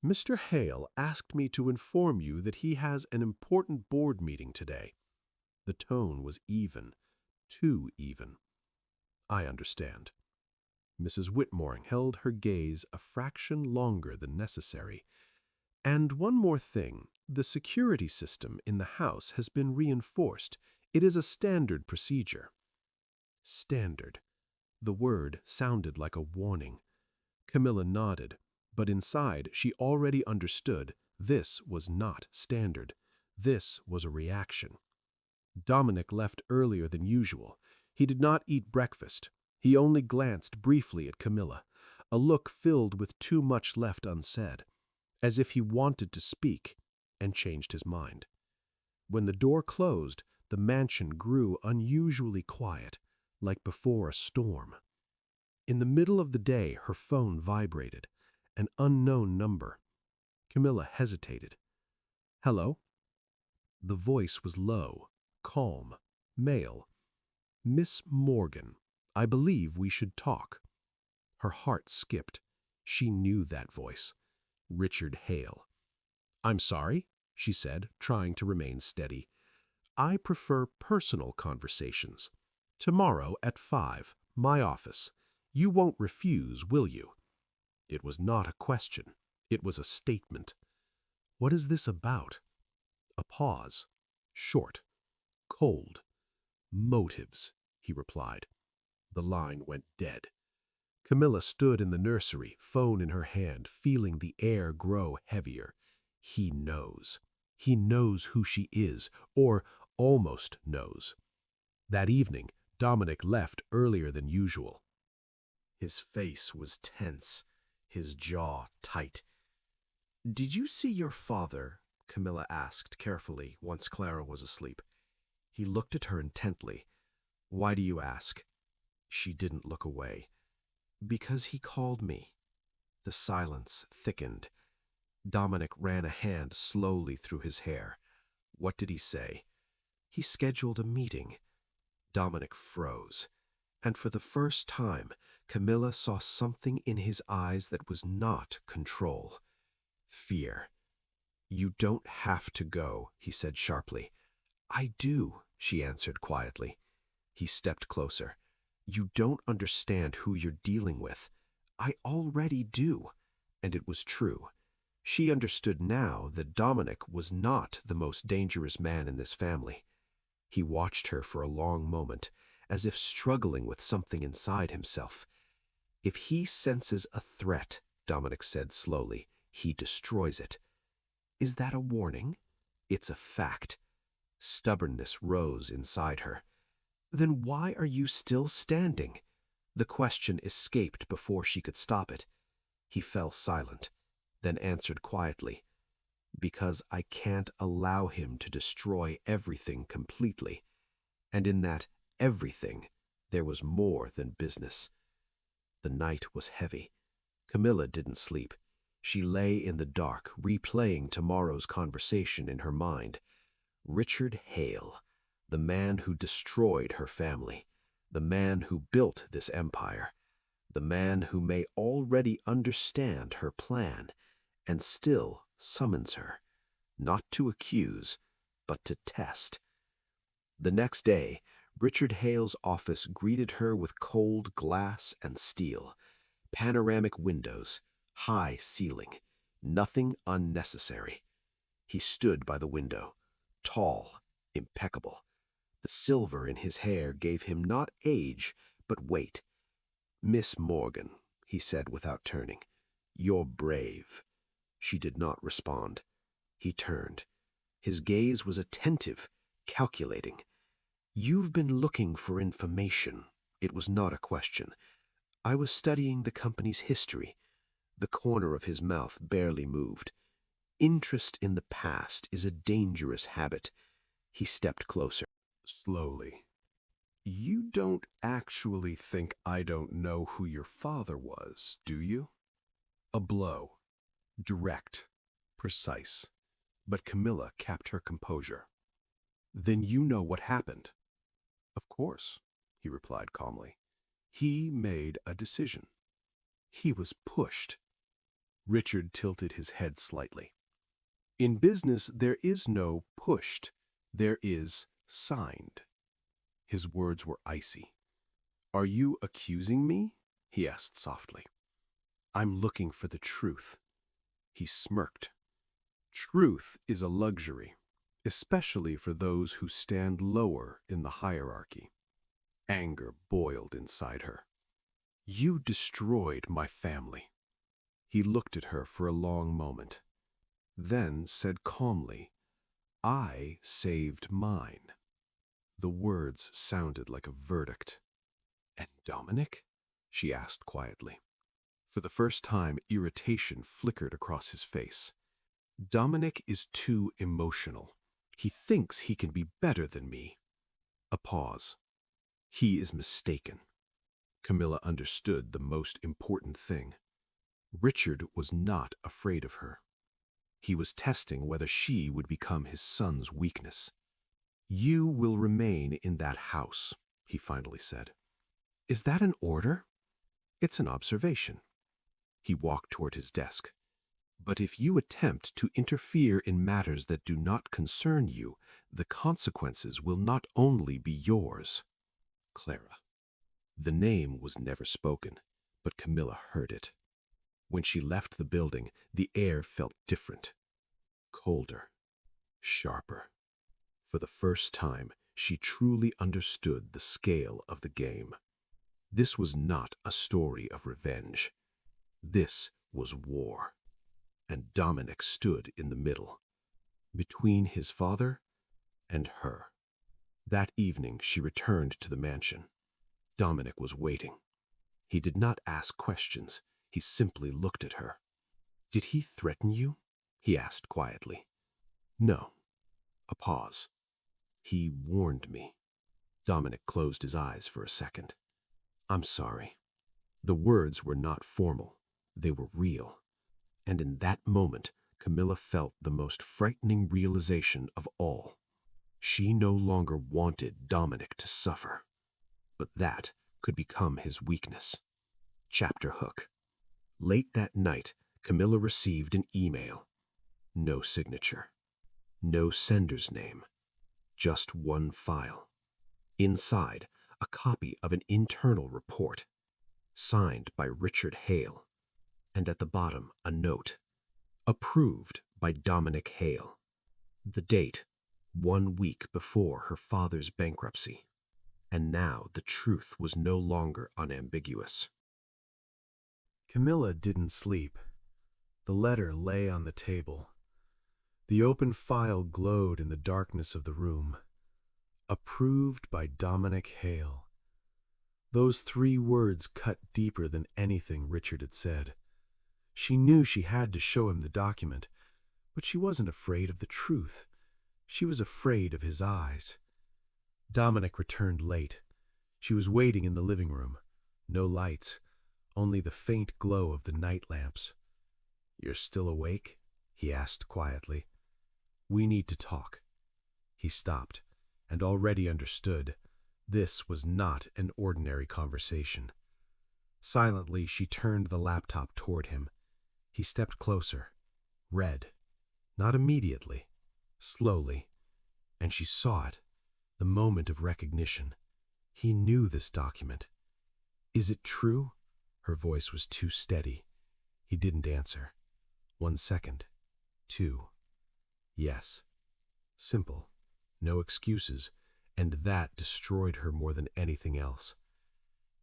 "Mr. Hale asked me to inform you that he has an important board meeting today." The tone was even, too even. "I understand." Mrs. Whitmore held her gaze a fraction longer than necessary. "And one more thing. The security system in the house has been reinforced. It is a standard procedure." Standard. The word sounded like a warning. Camilla nodded, but inside she already understood this was not standard. This was a reaction. Dominic left earlier than usual. He did not eat breakfast. He only glanced briefly at Camilla, a look filled with too much left unsaid, as if he wanted to speak and changed his mind. When the door closed, the mansion grew unusually quiet, like before a storm. In the middle of the day, her phone vibrated, an unknown number. Camilla hesitated. "Hello?" The voice was low, calm, male. "Miss Morgan, I believe we should talk." Her heart skipped. She knew that voice. Richard Hale. "I'm sorry," she said, trying to remain steady. "I prefer personal conversations. Tomorrow at 5, my office. You won't refuse, will you?" It was not a question. It was a statement. "What is this about?" A pause. Short. Cold. "Motives," he replied. The line went dead. Camilla stood in the nursery, phone in her hand, feeling the air grow heavier. He knows. He knows who she is, or almost knows. That evening, Dominic left earlier than usual. His face was tense, his jaw tight. "Did you see your father?" Camilla asked carefully once Clara was asleep. He looked at her intently. "Why do you ask?" She didn't look away. Because he called me. The silence thickened. Dominic ran a hand slowly through his hair. What did he say? He scheduled a meeting. Dominic froze, and for the first time, Camilla saw something in his eyes that was not control. Fear. You don't have to go, he said sharply. I do, she answered quietly. He stepped closer. You don't understand who you're dealing with. I already do. And it was true. She understood now that Dominic was not the most dangerous man in this family. He watched her for a long moment, as if struggling with something inside himself. If he senses a threat, Dominic said slowly, he destroys it. Is that a warning? It's a fact. Stubbornness rose inside her. Then why are you still standing? The question escaped before she could stop it. He fell silent, then answered quietly, because I can't allow him to destroy everything completely. And in that everything, there was more than business. The night was heavy. Camilla didn't sleep. She lay in the dark, replaying tomorrow's conversation in her mind. Richard Hale, the man who destroyed her family, the man who built this empire, the man who may already understand her plan and still summons her, not to accuse, but to test. The next day, Richard Hale's office greeted her with cold glass and steel, panoramic windows, high ceiling, nothing unnecessary. He stood by the window, tall, impeccable. The silver in his hair gave him not age, but weight. Miss Morgan, he said without turning, you're brave. She did not respond. He turned. His gaze was attentive, calculating. You've been looking for information. It was not a question. I was studying the company's history. The corner of his mouth barely moved. Interest in the past is a dangerous habit. He stepped closer. Slowly. You don't actually think I don't know who your father was, do you? A blow. Direct. Precise. But Camilla kept her composure. Then you know what happened. Of course, he replied calmly. He made a decision. He was pushed. Richard tilted his head slightly. In business, there is no pushed. There is signed. His words were icy. Are you accusing me? He asked softly. I'm looking for the truth. He smirked. Truth is a luxury, especially for those who stand lower in the hierarchy. Anger boiled inside her. You destroyed my family. He looked at her for a long moment, then said calmly, I saved mine. The words sounded like a verdict. And Dominic? She asked quietly. For the first time, irritation flickered across his face. Dominic is too emotional. He thinks he can be better than me. A pause. He is mistaken. Camilla understood the most important thing. Richard was not afraid of her. He was testing whether she would become his son's weakness. You will remain in that house, he finally said. Is that an order? It's an observation. He walked toward his desk. But if you attempt to interfere in matters that do not concern you, the consequences will not only be yours. Clara. The name was never spoken, but Camilla heard it. When she left the building, the air felt different. Colder. Sharper. For the first time, she truly understood the scale of the game. This was not a story of revenge. This was war. And Dominic stood in the middle, between his father and her. That evening she returned to the mansion. Dominic was waiting. He did not ask questions. He simply looked at her. Did he threaten you? He asked quietly. No. A pause. He warned me. Dominic closed his eyes for a second. I'm sorry. The words were not formal. They were real. And in that moment, Camilla felt the most frightening realization of all. She no longer wanted Dominic to suffer, but that could become his weakness. Chapter hook. Late that night, Camilla received an email. No signature. No sender's name. Just one file. Inside, a copy of an internal report, signed by Richard Hale, and at the bottom a note, approved by Dominic Hale. The date, 1 week before her father's bankruptcy. And now the truth was no longer unambiguous.
Camilla didn't sleep. The letter lay on the table. The open file glowed in the darkness of the room. Approved by Dominic Hale. Those 3 words cut deeper than anything Richard had said. She knew she had to show him the document, but she wasn't afraid of the truth. She was afraid of his eyes. Dominic returned late. She was waiting in the living room. No lights, only the faint glow of the night lamps. "You're still awake?" he asked quietly. "We need to talk." He stopped, and already understood. This was not an ordinary conversation. Silently, she turned the laptop toward him. He stepped closer, read. Not immediately, slowly, and she saw it, the moment of recognition. He knew this document. "Is it true?" Her voice was too steady. He didn't answer. 1 second. 2. Yes. Simple. No excuses, and that destroyed her more than anything else.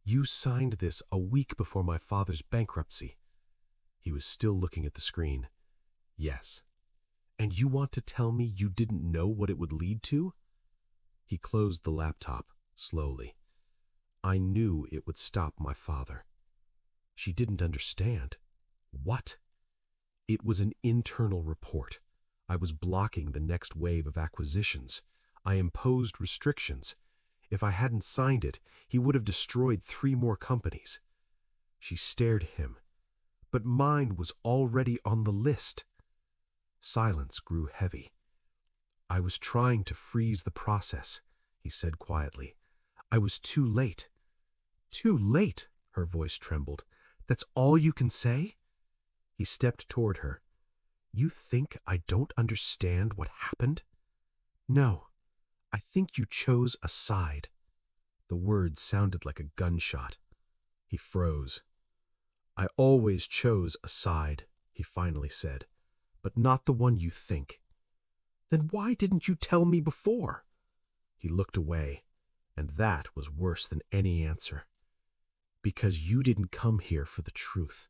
"You signed this a week before my father's bankruptcy." He was still looking at the screen. "Yes. And you want to tell me you didn't know what it would lead to?" He closed the laptop, slowly. "I knew it would stop my father." She didn't understand. What? It was an internal report. I was blocking the next wave of acquisitions. I imposed restrictions. If I hadn't signed it, he would have destroyed 3 more companies. She stared at him. But mine was already on the list. Silence grew heavy. "I was trying to freeze the process," he said quietly. "I was too late." "Too late?" Her voice trembled. "That's all you can say?" He stepped toward her. "You think I don't understand what happened?" "No. I think you chose a side." The words sounded like a gunshot. He froze. "I always chose a side," he finally said, "but not the one you think." "Then why didn't you tell me before?" He looked away, and that was worse than any answer. "Because you didn't come here for the truth.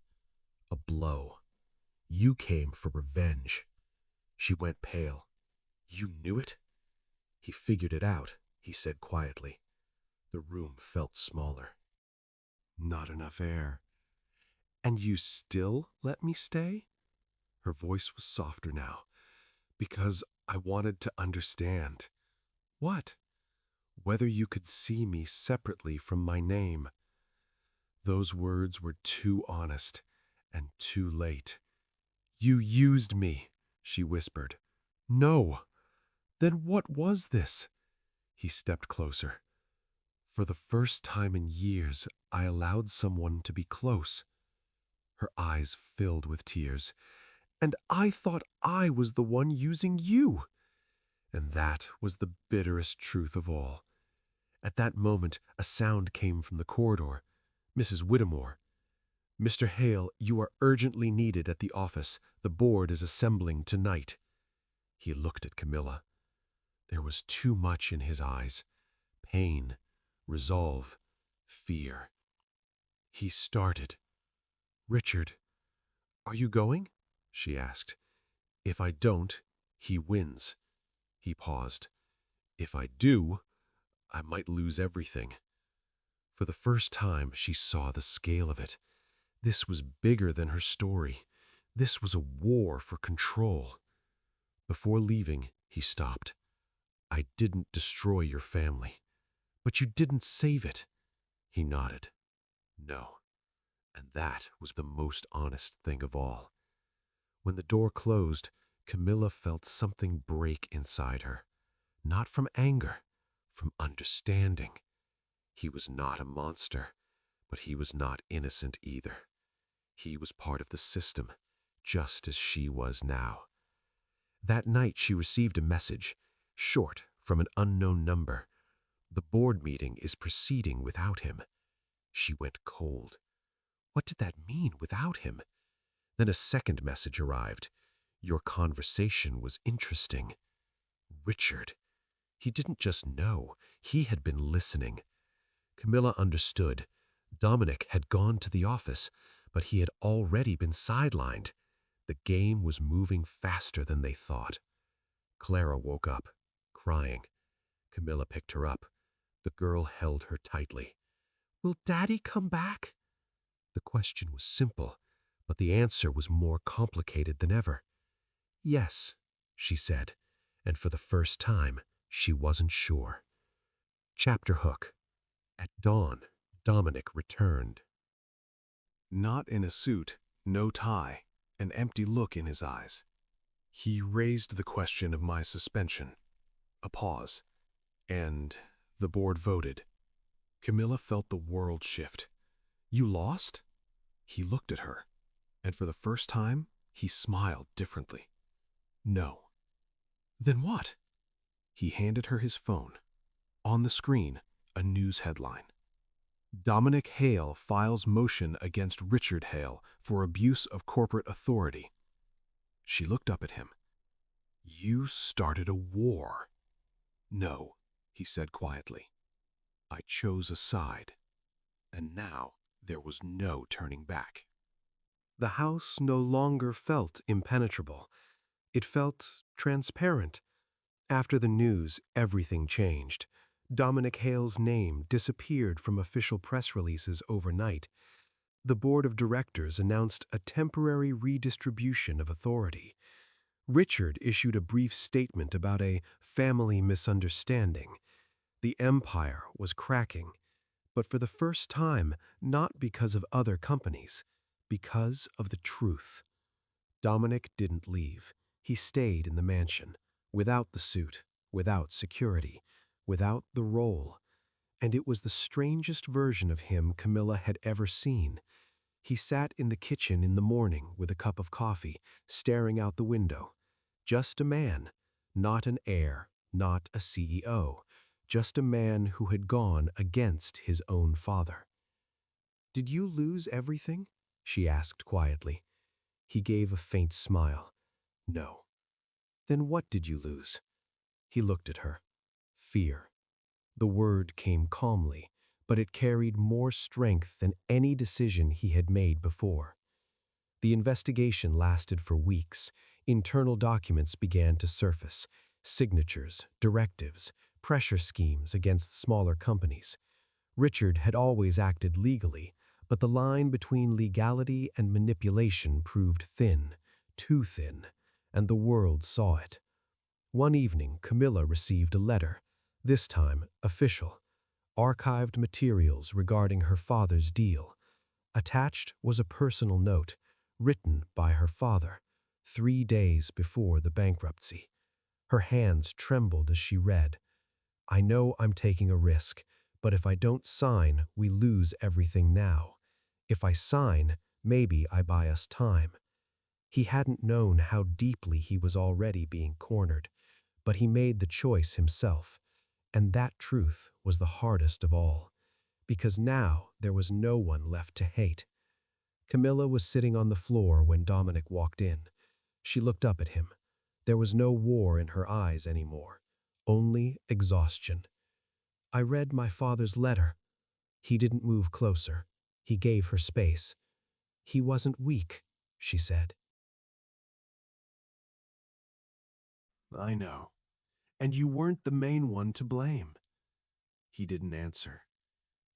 A blow. You came for revenge." She went pale. "You knew it?" "He figured it out," he said quietly. The room felt smaller. "Not enough air. And you still let me stay?" Her voice was softer now. "Because I wanted to understand." "What?" "Whether you could see me separately from my name." Those words were too honest and too late. "You used me," she whispered. "No. Then what was this?" He stepped closer. "For the first time in years, I allowed someone to be close." Her eyes filled with tears. "And I thought I was the one using you." And that was the bitterest truth of all. At that moment, a sound came from the corridor. Mrs. Whittemore. "Mr. Hale, you are urgently needed at the office. The board is assembling tonight." He looked at Camilla. There was too much in his eyes. Pain, resolve, fear. He started. "Richard, are you going?" she asked. "If I don't, he wins." He paused. "If I do, I might lose everything." For the first time, she saw the scale of it. This was bigger than her story. This was a war for control. Before leaving, he stopped. "I didn't destroy your family, but you didn't save it." He nodded. "No."
And that was the most honest thing of all. When the door closed, Camilla felt something break inside her. Not from anger, from understanding. He was not a monster, but he was not innocent either. He was part of the system, just as she was now. That night she received a message, short, from an unknown number. The board meeting is proceeding without him. She went cold. What did that mean, without him? Then a second message arrived. Your conversation was interesting. Richard. He didn't just know, he had been listening. Camilla understood. Dominic had gone to the office, but he had already been sidelined. The game was moving faster than they thought. Clara woke up, crying. Camilla picked her up. The girl held her tightly. Will Daddy come back? The question was simple, but the answer was more complicated than ever. Yes, she said, and for the first time, she wasn't sure. Chapter hook. At dawn, Dominic returned.
Not in a suit, no tie, an empty look in his eyes. He raised the question of my suspension. A pause. And the board voted. Camilla felt the world shift. You lost? He looked at her, and for the first time, he smiled differently. No. Then what? He handed her his phone. On the screen, a news headline. Dominic Hale files motion against Richard Hale for abuse of corporate authority. She looked up at him. You started a war. No, he said quietly. I chose a side, and now there was no turning back.
The house no longer felt impenetrable. It felt transparent. After the news, everything changed. Dominic Hale's name disappeared from official press releases overnight. The board of directors announced a temporary redistribution of authority. Richard issued a brief statement about a family misunderstanding. The empire was cracking, but for the first time, not because of other companies, because of the truth. Dominic didn't leave. He stayed in the mansion, without the suit, without security, without the role. And it was the strangest version of him Camilla had ever seen. He sat in the kitchen in the morning with a cup of coffee, staring out the window. Just a man, not an heir, not a CEO, just a man who had gone against his own father. Did you lose everything? She asked quietly. He gave a faint smile. No. Then what did you lose? He looked at her. Fear. The word came calmly, but it carried more strength than any decision he had made before. The investigation lasted for weeks. Internal documents began to surface. Signatures, directives, pressure schemes against smaller companies. Richard had always acted legally, but the line between legality and manipulation proved thin, too thin, and the world saw it. One evening, Camilla received a letter, this time official, archived materials regarding her father's deal. Attached was a personal note, written by her father, 3 days before the bankruptcy. Her hands trembled as she read. I know I'm taking a risk, but if I don't sign, we lose everything now. If I sign, maybe I buy us time. He hadn't known how deeply he was already being cornered, but he made the choice himself. And that truth was the hardest of all, because now there was no one left to hate. Camilla was sitting on the floor when Dominic walked in. She looked up at him. There was no war in her eyes anymore, only exhaustion. I read my father's letter. He didn't move closer. He gave her space. He wasn't weak, she said.
I know. And you weren't the main one to blame. He didn't answer,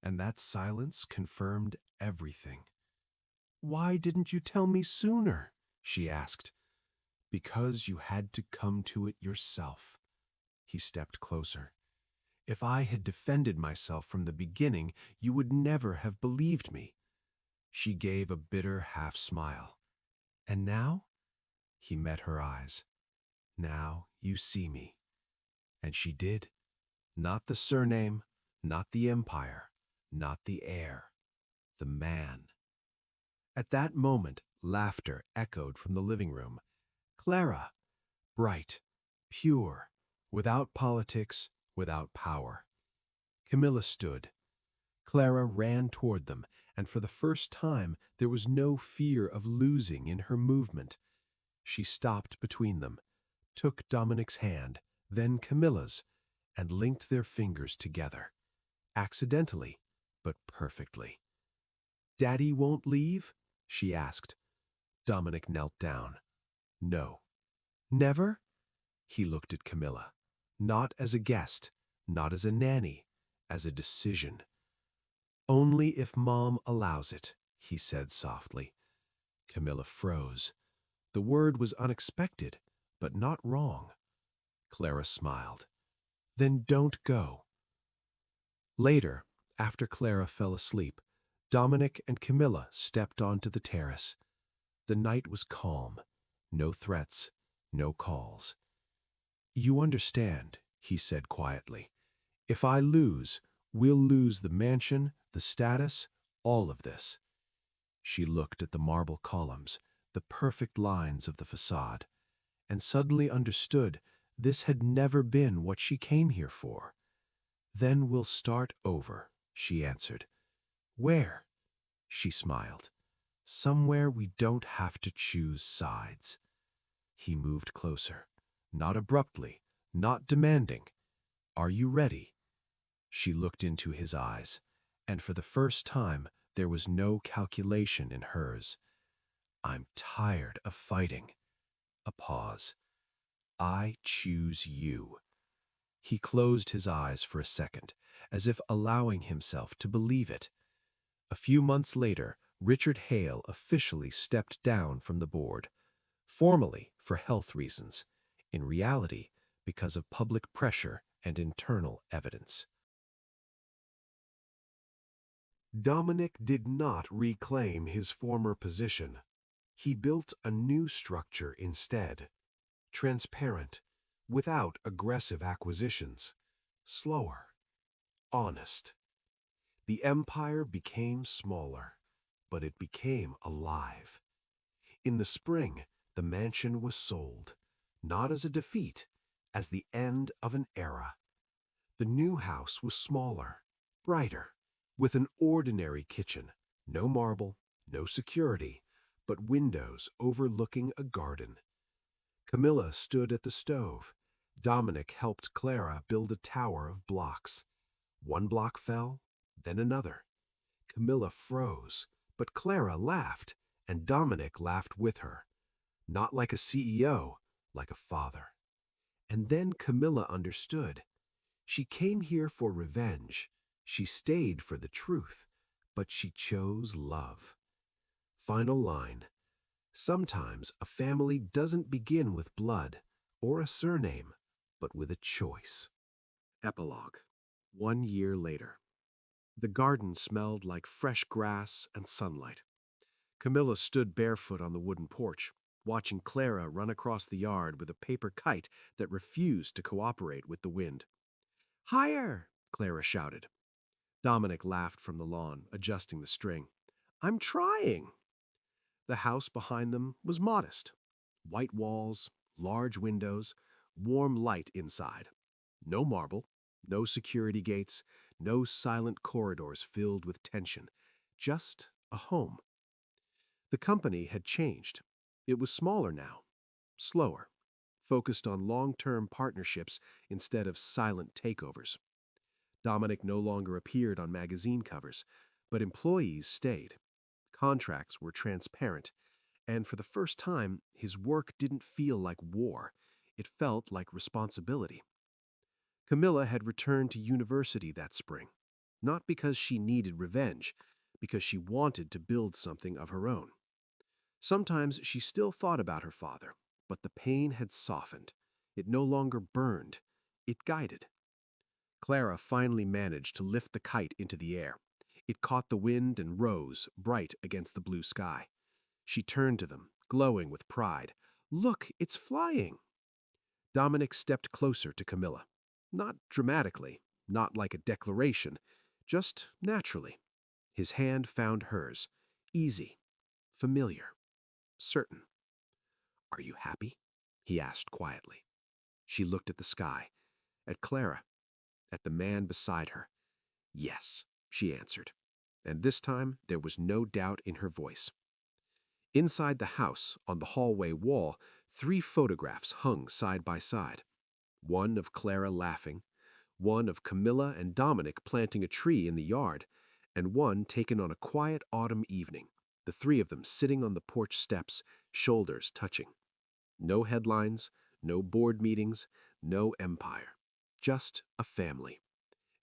and that silence confirmed everything. Why didn't you tell me sooner? She asked. Because you had to come to it yourself. He stepped closer. If I had defended myself from the beginning, you would never have believed me. She gave a bitter half-smile. "And now?" He met her eyes. "Now you see me." And she did. Not the surname, not the empire, not the heir. The man. At that moment, laughter echoed from the living room. Clara! Bright, pure, without politics, without power. Camilla stood. Clara ran toward them, and for the first time there was no fear of losing in her movement. She stopped between them, took Dominic's hand, then Camilla's, and linked their fingers together. Accidentally, but perfectly. "Daddy won't leave?" she asked. Dominic knelt down. "No." "Never?" He looked at Camilla. "Not as a guest, not as a nanny, as a decision." "Only if Mom allows it," he said softly. Camilla froze. The word was unexpected, but not wrong. Clara smiled. "Then don't go." Later, after Clara fell asleep, Dominic and Camilla stepped onto the terrace. The night was calm. No threats, no calls. "You understand," he said quietly. "If I lose, we'll lose the mansion, the status, all of this." She looked at the marble columns, the perfect lines of the facade, and suddenly understood this had never been what she came here for. "Then we'll start over," she answered. "Where?" She smiled. "Somewhere we don't have to choose sides." He moved closer, not abruptly, not demanding. "Are you ready?" She looked into his eyes, and for the first time there was no calculation in hers. "I'm tired of fighting." A pause. "I choose you." He closed his eyes for a second, as if allowing himself to believe it. A few months later, Richard Hale officially stepped down from the board, formally for health reasons, in reality because of public pressure and internal evidence. Dominic did not reclaim his former position. He built a new structure instead, transparent, without aggressive acquisitions, slower, honest. The empire became smaller, but it became alive. In the spring, the mansion was sold, not as a defeat, as the end of an era. The new house was smaller, brighter, with an ordinary kitchen, no marble, no security, but windows overlooking a garden. Camilla stood at the stove. Dominic helped Clara build a tower of blocks. One block fell, then another. Camilla froze, but Clara laughed, and Dominic laughed with her. Not like a CEO, like a father. And then Camilla understood. She came here for revenge. She stayed for the truth, but she chose love. Final line. Sometimes a family doesn't begin with blood or a surname, but with a choice. Epilogue. 1 year later. The garden smelled like fresh grass and sunlight. Camilla stood barefoot on the wooden porch, watching Clara run across the yard with a paper kite that refused to cooperate with the wind. "Higher!" Clara shouted. Dominic laughed from the lawn, adjusting the string. "I'm trying." The house behind them was modest. White walls, large windows, warm light inside. No marble, no security gates, no silent corridors filled with tension. Just a home. The company had changed. It was smaller now, slower, focused on long-term partnerships instead of silent takeovers. Dominic no longer appeared on magazine covers, but employees stayed. Contracts were transparent, and for the first time, his work didn't feel like war. It felt like responsibility. Camilla had returned to university that spring, not because she needed revenge, because she wanted to build something of her own. Sometimes she still thought about her father, but the pain had softened. It no longer burned. It guided. Clara finally managed to lift the kite into the air.
It caught the wind and rose, bright against the blue sky. She turned to them, glowing with pride. "Look, it's flying!" Dominic stepped closer to Camilla. Not dramatically, not like a declaration, just naturally. His hand found hers, easy, familiar, certain. "Are you happy?" he asked quietly. She looked at the sky, at Clara, at the man beside her. "Yes," she answered, and this time there was no doubt in her voice. Inside the house, on the hallway wall, 3 photographs hung side by side. One of Clara laughing, one of Camilla and Dominic planting a tree in the yard, and one taken on a quiet autumn evening, the 3 of them sitting on the porch steps, shoulders touching. No headlines, no board meetings, no empire. Just a family.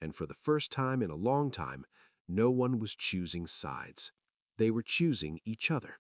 And for the first time in a long time, no one was choosing sides. They were choosing each other.